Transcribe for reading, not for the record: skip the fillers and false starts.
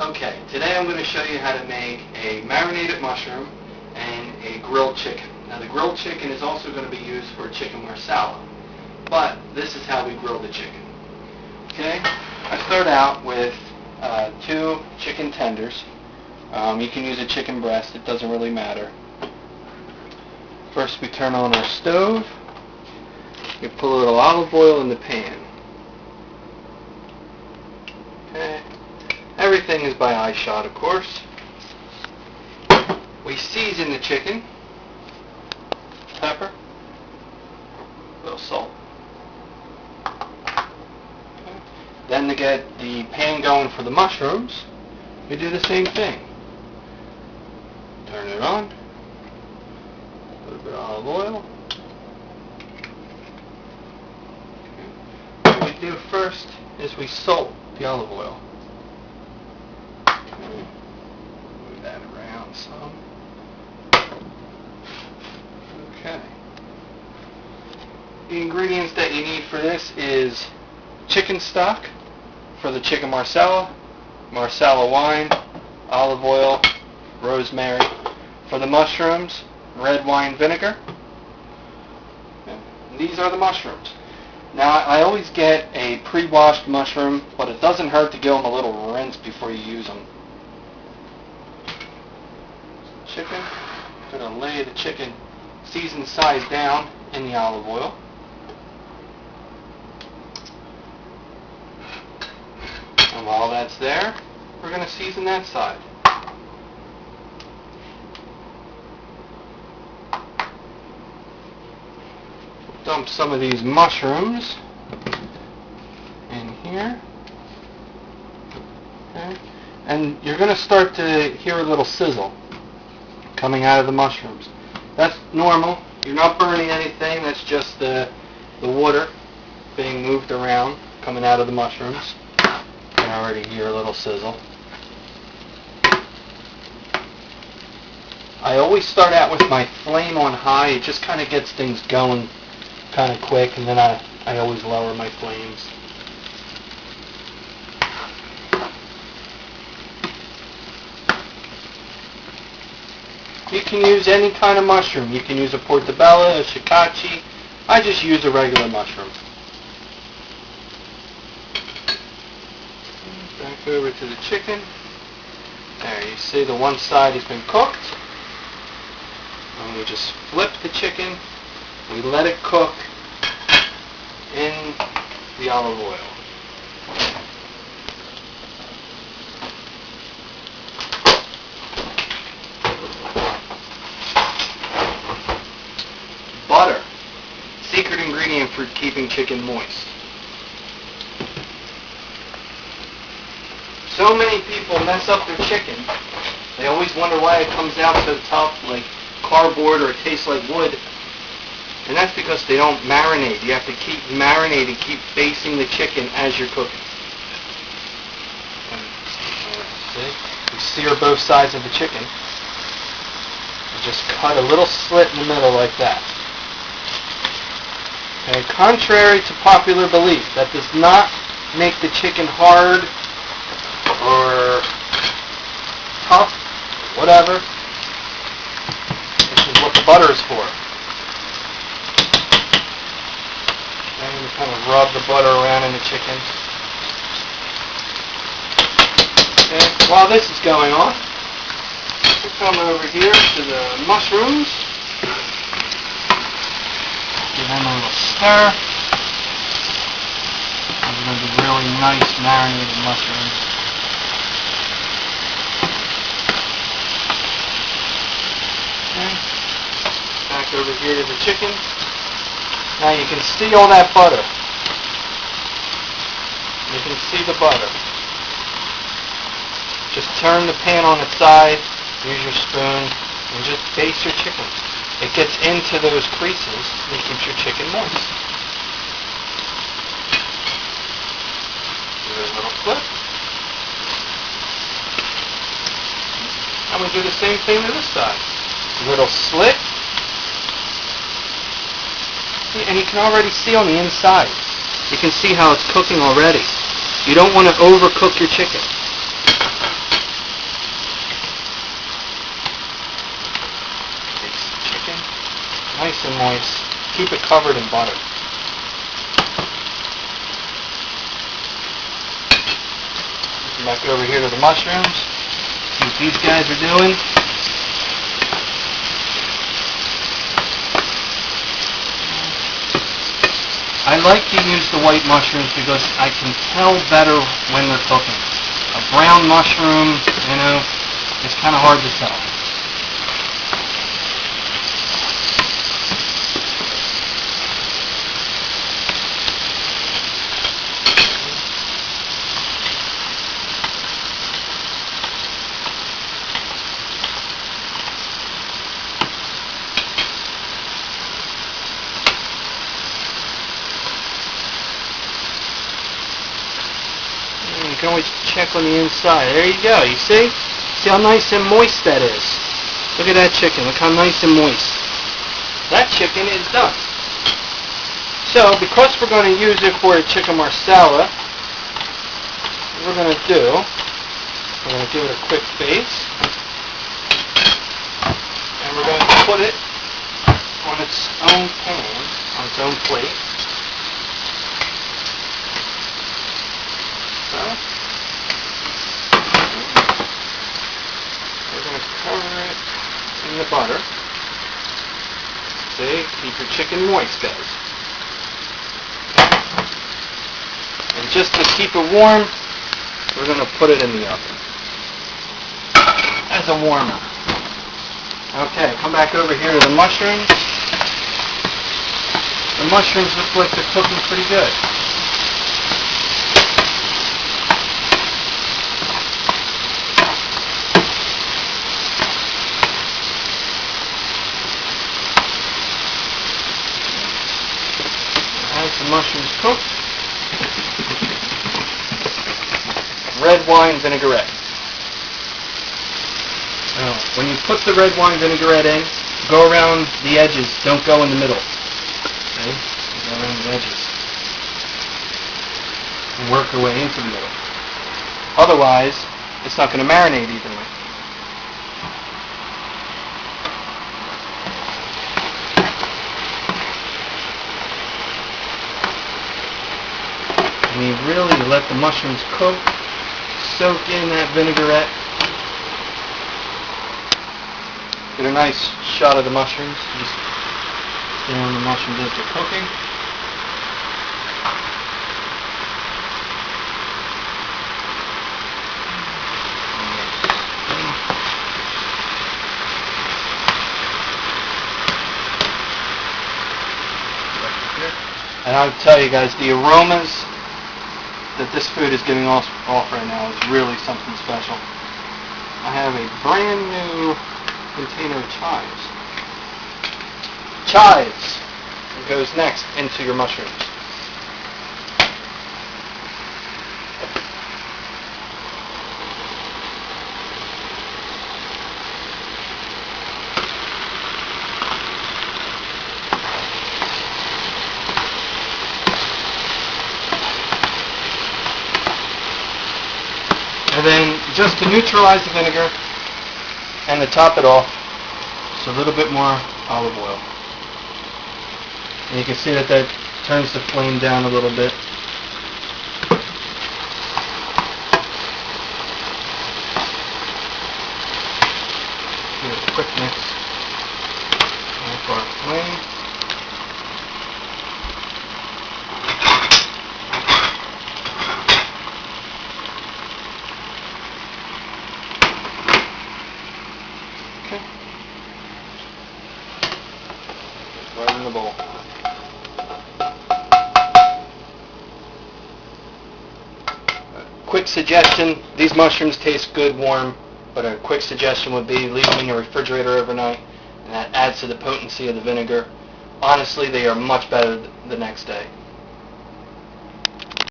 Okay, today I'm going to show you how to make a marinated mushroom and a grilled chicken. Now the grilled chicken is also going to be used for chicken marsala, but this is how we grill the chicken. Okay, I start out with 2 chicken tenders. You can use a chicken breast, it doesn't really matter. First we turn on our stove. You put a little olive oil in the pan. Okay. Everything is by eye shot, of course. We season the chicken. Pepper. A little salt. Okay. Then to get the pan going for the mushrooms, we do the same thing. Turn it on. A little bit of olive oil. Okay. What we do first is we salt the olive oil. Move that around some. Okay. The ingredients that you need for this is chicken stock for the chicken marsala, marsala wine, olive oil, rosemary. For the mushrooms, red wine vinegar. Okay. These are the mushrooms. Now I always get a pre-washed mushroom, but it doesn't hurt to give them a little rinse before you use them. Chicken, I'm going to lay the chicken seasoned size down in the olive oil. And while that's there, we're going to season that side. Dump some of these mushrooms in here. Okay. And you're going to start to hear a little sizzle coming out of the mushrooms. That's normal. You're not burning anything. That's just the water being moved around coming out of the mushrooms. You can already hear a little sizzle. I always start out with my flame on high. It just kind of gets things going kind of quick, and then I always lower my flames. You can use any kind of mushroom. You can use a portobello, a shiitake. I just use a regular mushroom. Back over to the chicken. There, you see the one side has been cooked. And we just flip the chicken. We let it cook in the olive oil. Butter, secret ingredient for keeping chicken moist. So many people mess up their chicken. They always wonder why it comes out so tough, like cardboard, or it tastes like wood. And that's because they don't marinate. You have to keep marinating, keep basting the chicken as you're cooking. See? You sear both sides of the chicken. You just cut a little slit in the middle like that. Okay, contrary to popular belief, that does not make the chicken hard or tough, whatever. This is what the butter is for. And you kind of rub the butter around in the chicken. Okay, while this is going on, we'll come over here to the mushrooms. Give them a little stir. These are going to be really nice marinated mushrooms. Okay. Back over here to the chicken. Now you can see all that butter. You can see the butter. Just turn the pan on its side, use your spoon, and just baste your chicken. It gets into those creases and keeps your chicken moist. Give it a little flip. And we do the same thing to this side. A little slit. And you can already see on the inside. You can see how it's cooking already. You don't want to overcook your chicken. nice and moist. Keep it covered in butter. Come back over here to the mushrooms. See what these guys are doing. I like to use the white mushrooms because I can tell better when they're cooking. A brown mushroom, is kind of hard to tell. You can always check on the inside. There you go. You see? See how nice and moist that is? Look at that chicken. Look how nice and moist. That chicken is done. So, because we're going to use it for a chicken marsala, what we're going to do, we're going to give it a quick baste, and we're going to put it on its own pan, on its own plate. So, we're going to cover it in the butter. See, keep your chicken moist, guys. And just to keep it warm, we're going to put it in the oven as a warmer. Okay, come back over here to the mushrooms. The mushrooms look like they're cooking pretty good. As the mushrooms cook, red wine vinaigrette. Now, when you put the red wine vinaigrette in, go around the edges. Don't go in the middle. Okay? Go around the edges. And work your way into the middle. Otherwise, it's not going to marinate evenly. And you really let the mushrooms cook, soak in that vinaigrette. Get a nice shot of the mushrooms. Just stay on the mushrooms as they're cooking. And I'll tell you guys, the aromas that this food is giving off right now is really something special. I have a brand new container of chives. Chives goes next into your mushrooms. And then just to neutralize the vinegar and to top it off, just a little bit more olive oil. And you can see that turns the flame down a little bit. Give it a quick mix off our flame. Okay. Right in the bowl. Quick suggestion, these mushrooms taste good warm, but a quick suggestion would be leave them in your refrigerator overnight, and that adds to the potency of the vinegar. Honestly, they are much better the next day.